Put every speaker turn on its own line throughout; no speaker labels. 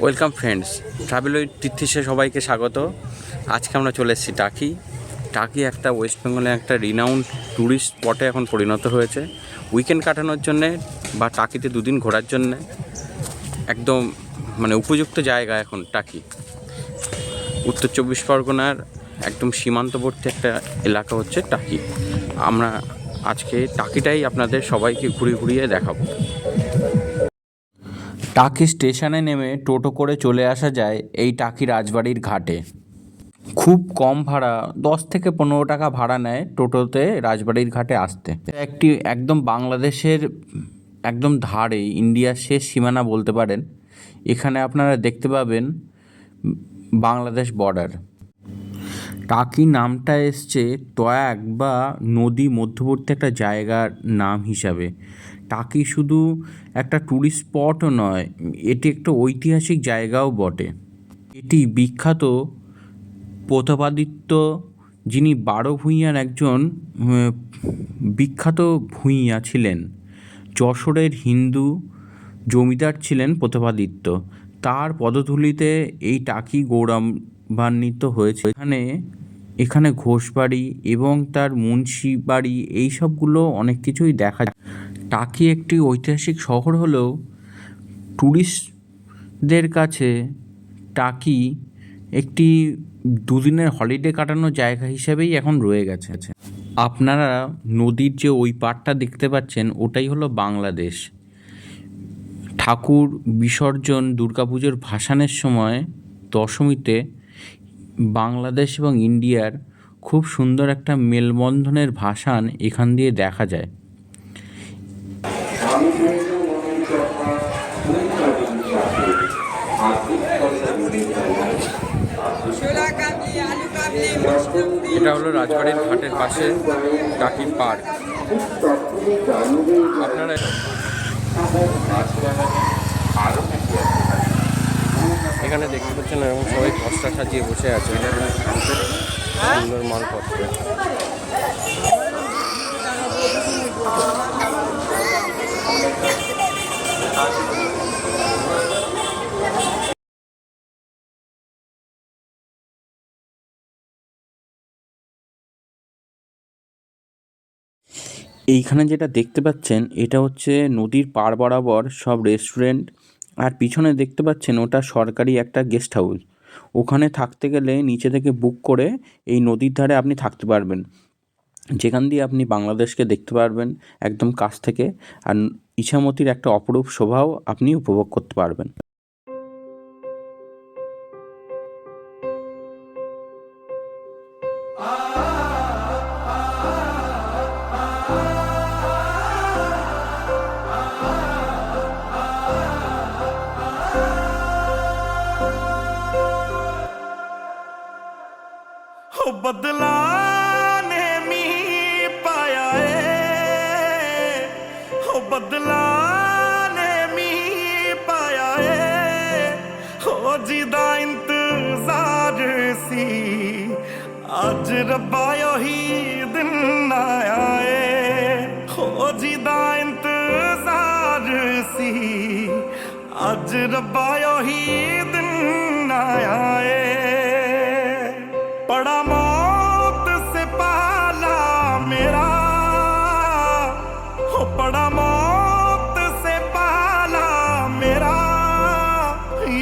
Welcome friends, travel with তীর্থেশে সবাইকে স্বাগত। আজকে আমরা চলে এসেছি টাকি। টাকি একটা ওয়েস্ট বেঙ্গলের একটা রিনাউন্ড ট্যুরিস্ট স্পটে এখন পরিণত হয়েছে। উইকেন্ড কাটানোর জন্যে বা টাকিতে দুদিন ঘোরার জন্যে একদম উপযুক্ত জায়গা এখন টাকি। উত্তর চব্বিশ পরগনার একদম সীমান্তবর্তী একটা এলাকা হচ্ছে টাকি। আমরা আজকে টাকিটাই আপনাদের সবাইকে ঘুরিয়ে দেখাবো। টাকি স্টেশনে নেমে টোটো করে চলে আসা যায় এই টাকি রাজবাড়ির ঘাটে। খুব কম ভাড়া, 10 থেকে 15 টাকা ভাড়া নেয় টোটোতে রাজবাড়ির ঘাটে আসতে। একটি একদম বাংলাদেশের একদম ধারে, ইন্ডিয়ার শেষ সীমানা বলতে পারেন। এখানে আপনারা দেখতে পাবেন বাংলাদেশ বর্ডার। টাকি নামটা এসছে টয়াক বা নদী মধ্যবর্তী একটা জায়গার নাম হিসাবে। টাকি শুধু একটা ট্যুরিস্ট স্পটও নয়, এটি একটা ঐতিহাসিক জায়গাও বটে। এটি বিখ্যাত প্রতাপাদিত্য, যিনি 12 ভূঁইয়ার একজন বিখ্যাত ভূঁইয়া ছিলেন। যশোরের হিন্দু জমিদার ছিলেন প্রতাপাদিত্য। তার পদধূলিতে এই টাকি গৌরবান্বিত হয়েছে। এখানে ঘোষবাড়ি এবং তার মুন্সি বাড়ি এই সবগুলো অনেক কিছুই দেখা যায়। টাকি একটি ঐতিহাসিক শহর হলেও ট্যুরিস্টদের কাছে টাকি একটি দুদিনের হলিডে কাটানোর জায়গা হিসেবেই এখন রয়ে গেছে। আপনারা নদীর যে ওই পাড়টা দেখতে পাচ্ছেন, ওটাই হলো বাংলাদেশ। ঠাকুর বিসর্জন, দুর্গাপুজোর ভাসানের সময় দশমীতে বাংলাদেশ এবং ইন্ডিয়ার খুব সুন্দর একটা মেলবন্ধনের ভাসান এখান দিয়ে দেখা যায়। এটা হলো রাজবাড়ির ঘাটের পাশে টাকির পার্ক। আপনারা এখানে দেখতে পাচ্ছেন এরকম সবাই কষ্টা সাজিয়ে বসে আছে, সুন্দর মালপত্র। এইখানে যেটা দেখতে পাচ্ছেন, এটা হচ্ছে নদীর পাড় বরাবর সব রেস্টুরেন্ট। আর পিছনে দেখতে পাচ্ছেন ওটা সরকারি একটা গেস্ট হাউস। ওখানে থাকতে গেলে নিচে থেকে বুক করে এই নদীর ধারে আপনি থাকতে পারবেন, যেখান দিয়ে আপনি বাংলাদেশকে দেখতে পারবেন একদম কাছ থেকে। আর ইছামতির একটা অপরূপ শোভাও আপনি উপভোগ করতে পারবেন।
बदला ने मी पाया हो बदला ने मी पाया हो जिदा इंतजार सी अज रब्बा ही दिन आया हो जिदा इंतजार सी अज रब्बा ही दिन आया बड़ा मौत से पाला मेरा हो बड़ा मौत से पाला मेरा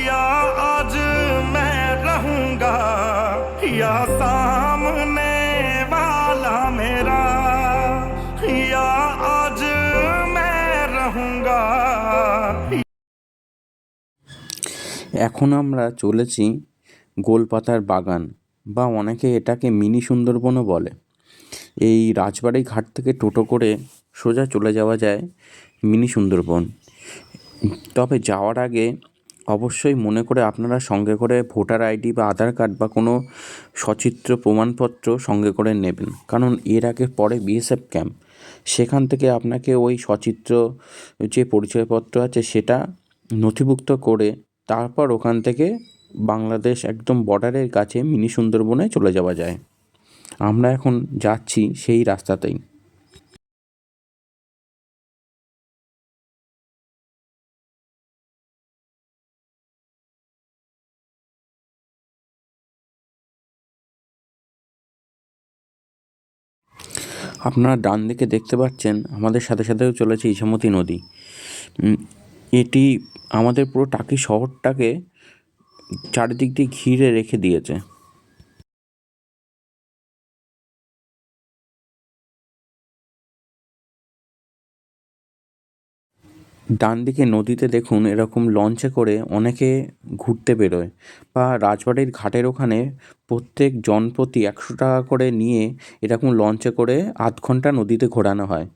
या आज मैं रहूंगा या सामने वाला मेरा या आज मैं रहूंगा।
এখন আমরা চলেছি গোলপাতার বাগান, বা অনেকে এটাকে মিনি সুন্দরবনও বলে। এই রাজবাড়ি ঘাট থেকে টোটো করে সোজা চলে যাওয়া যায় মিনি সুন্দরবন। তবে যাওয়ার আগে অবশ্যই মনে করে আপনারা সঙ্গে করে ভোটার আইডি বা আধার কার্ড বা কোনো সচিত্র প্রমাণপত্র সঙ্গে করে নেবেন, কারণ এর আগে পরে বিএসএফ ক্যাম্প, সেখান থেকে আপনাকে ওই সচিত্র যে পরিচয়পত্র আছে সেটা নথিভুক্ত করে তারপর ওখান থেকে বাংলাদেশ একদম বর্ডারের কাছে মিনি সুন্দরবনে চলে যাওয়া যায়। আমরা এখন যাচ্ছি সেই রাস্তাতেই। আপনারা ডান দিকে দেখতে পাচ্ছেন আমাদের সাথে সাথেও চলেছে ইছামতি নদী। এটি আমাদের পুরো টাকি শহরটাকে চারিদিক দিয়ে ঘিরে রেখে দিয়েছে। ডান দিকে নদীতে দেখুন এরকম লঞ্চে করে অনেকে ঘুরতে বেরোয়, বা রাজবাড়ির ঘাটের ওখানে প্রত্যেক জনপ্রতি 100 টাকা করে নিয়ে এরকম লঞ্চে করে আধ ঘন্টা নদীতে ঘোরানো হয়।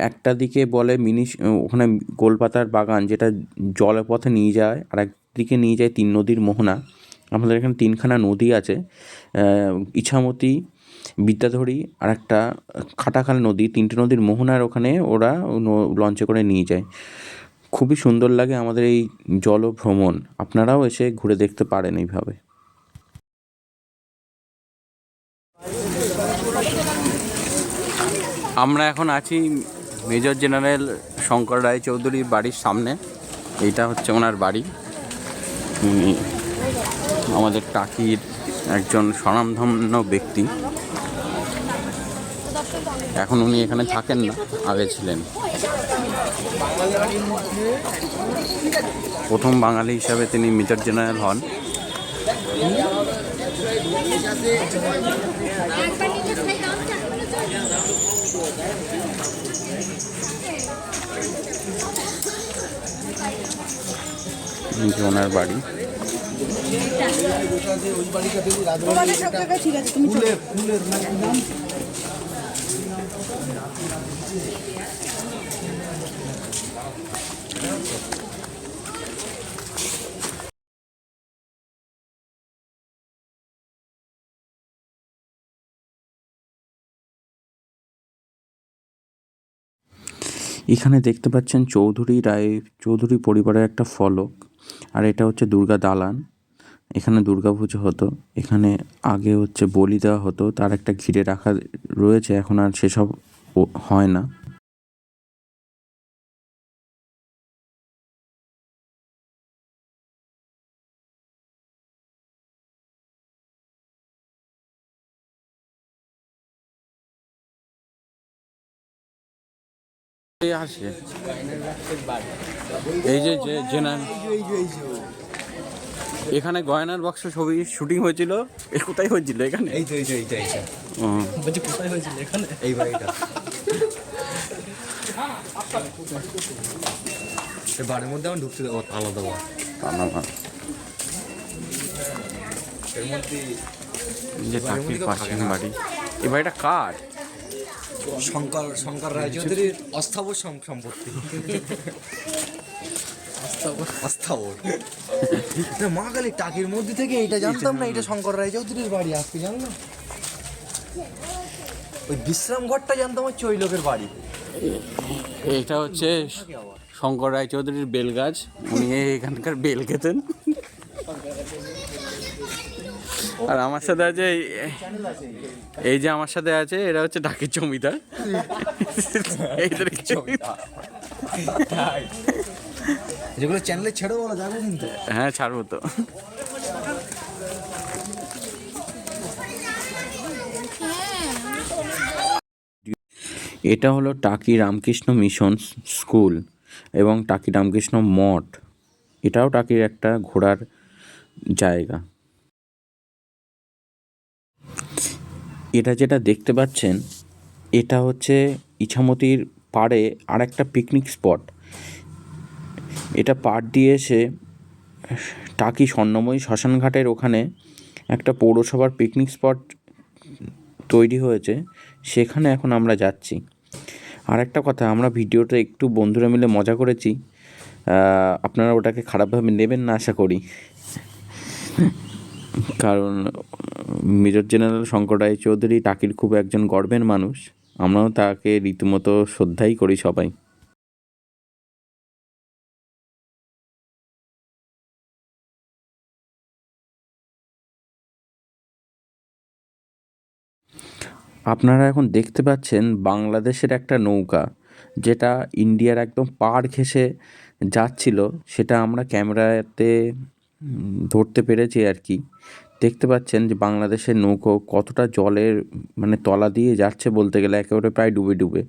একটা দিকে বলে ওখানে গোলপাতার বাগান, যেটা জলপথে নিয়ে যায়, আর একদিকে নিয়ে যায় 3 নদীর মোহনা। আমাদের এখানে 3খানা নদী আছে, ইছামতি, বিদ্যাধরী আর একটা খাটাখাল নদী। 3টে নদীর মোহনার ওখানে ওরা লঞ্চে করে নিয়ে যায়। খুবই সুন্দর লাগে আমাদের এই জলভ্রমণ। আপনারাও এসে ঘুরে দেখতে পারেন এইভাবে। আমরা এখন আছি মেজর জেনারেল শঙ্কর রায়চৌধুরীর বাড়ির সামনে। এইটা হচ্ছে ওনার বাড়ি। উনি আমাদের টাকির একজন স্বনামধন্য ব্যক্তি। এখন উনি এখানে থাকেন না, আগে ছিলেন। প্রথম বাঙালি হিসাবে তিনি মেজর জেনারেল হন। ওনার বাড়ি। এখানে দেখতে পাচ্ছেন চৌধুরী পরিবারের একটা ফলক, আর এটা হচ্ছে দুর্গা দালান। এখানে দুর্গাপুজো হতো, এখানে আগে হচ্ছে বলি দেওয়া হতো, তার একটা ঘিরে রাখা রয়েছে, এখন আর সেসব হয় না। আসে এই যে এখানে গয়নার বাক্স ছবি শুটিং হয়েছিল। কোথায় হয়েছিল? এখানে। কোথায় হয়েছিল? এখানে। এই বাড়িটা বাড়ির মধ্যে আমার ঢুকতে আলাদা এর মধ্যে যে টাকির পাশের বাড়ি। এই বাড়িটা কার? শঙ্কর রায়চৌধুরীর অস্থাবর সম্পত্তি। মা কালী টাকির মধ্যে থেকে এটা জানতাম না, এটা শঙ্কর রায়চৌধুরীর বাড়ি। আজকে জানলাম। ওই বিশ্রাম ঘরটা জানতাম হচ্ছে ওই লোকের বাড়ি। এটা হচ্ছে শঙ্কর রায়চৌধুরীর বেল গাছ। উনি এখানকার বেল খেতেন। আর আমার সাথে আছে এই যে আমার সাথে আছে, এরা হচ্ছে টাকির জমিদার। যেগুলো চ্যানেলে ছেড়ে বলা যাবে কিন্তু। হ্যাঁ, ছাড়বো তো। এটা হলো টাকি রামকৃষ্ণ মিশন স্কুল এবং টাকি রামকৃষ্ণ মঠ। এটাও টাকির একটা ঘোরার জায়গা। এটা যেটা দেখতে পাচ্ছেন, এটা হচ্ছে ইছামতির পাড়ে আর একটা পিকনিক স্পট। এটা পাড় দিয়ে এসে টাকি স্বর্ণময়ী শ্মশানঘাটের ওখানে একটা পৌরসভার পিকনিক স্পট তৈরি হয়েছে, সেখানে এখন আমরা যাচ্ছি। আর একটা কথা, আমরা ভিডিওটা একটু বন্ধুরা মিলে মজা করেছি, আপনারা ওটাকে খারাপভাবে নেবেন না আশা করি। কারণ মেজর জেনারেল শঙ্কর রায়চৌধুরী টাকির খুব একজন গর্বের মানুষ। আমরাও তাকে রীতিমতো শ্রদ্ধাই করি সবাই। আপনারা এখন দেখতে পাচ্ছেন বাংলাদেশের একটা নৌকা, যেটা ইন্ডিয়ার একদম পাড় ঘেঁষে যাচ্ছিল। সেটা আমরা ক্যামেরাতে ধরতে পেরেছি আর কি। দেখতে পাচ্ছেন যে বাংলাদেশের নৌকো কতটা জলের মানে তলা দিয়ে যাচ্ছে বলতে গেলে একেবারে প্রায় ডুবে ডুবে।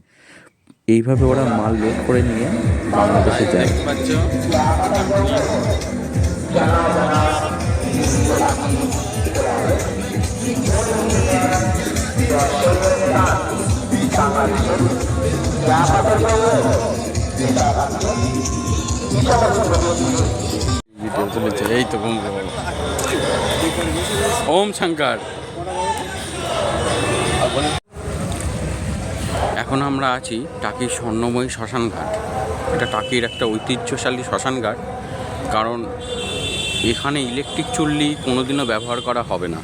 এইভাবে ওরা মাল লোড করে নিয়ে বাংলাদেশে যায়।
দেখতে পাচ্ছ ভিডিও তুলেছে, এই তো ওম শঙ্কর।
এখন আমরা আছি টাকির স্বর্ণময়ী শ্মশানঘাট। এটা টাকির একটা ঐতিহ্যশালী শ্মশানঘাট, কারণ এখানে ইলেকট্রিক চুল্লি কোনোদিনও ব্যবহার করা হবে না।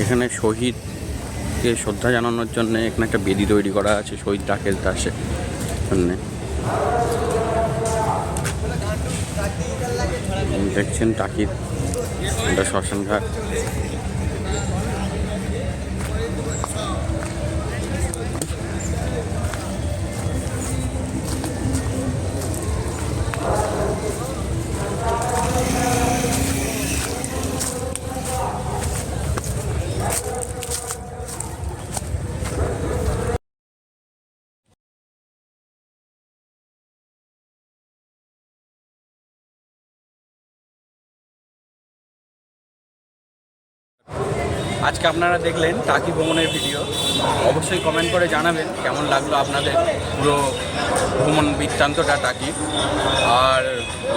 এখানে শহীদকে শ্রদ্ধা জানানোর জন্য এখানে একটা বেদি তৈরি করা আছে শহীদ রাকেশ দাসের জন্যে। দেখছেন টাকির এটা শ্মশানঘাট।
আজকে আপনারা দেখলেন টাকি ভ্রমণের ভিডিও। অবশ্যই কমেন্ট করে জানাবেন কেমন লাগলো আপনাদের পুরো ভ্রমণ বৃত্তান্তটা টাকি। আর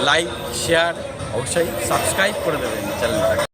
লাইক শেয়ার অবশ্যই সাবস্ক্রাইব করে দেবেন চ্যানেলটাকে।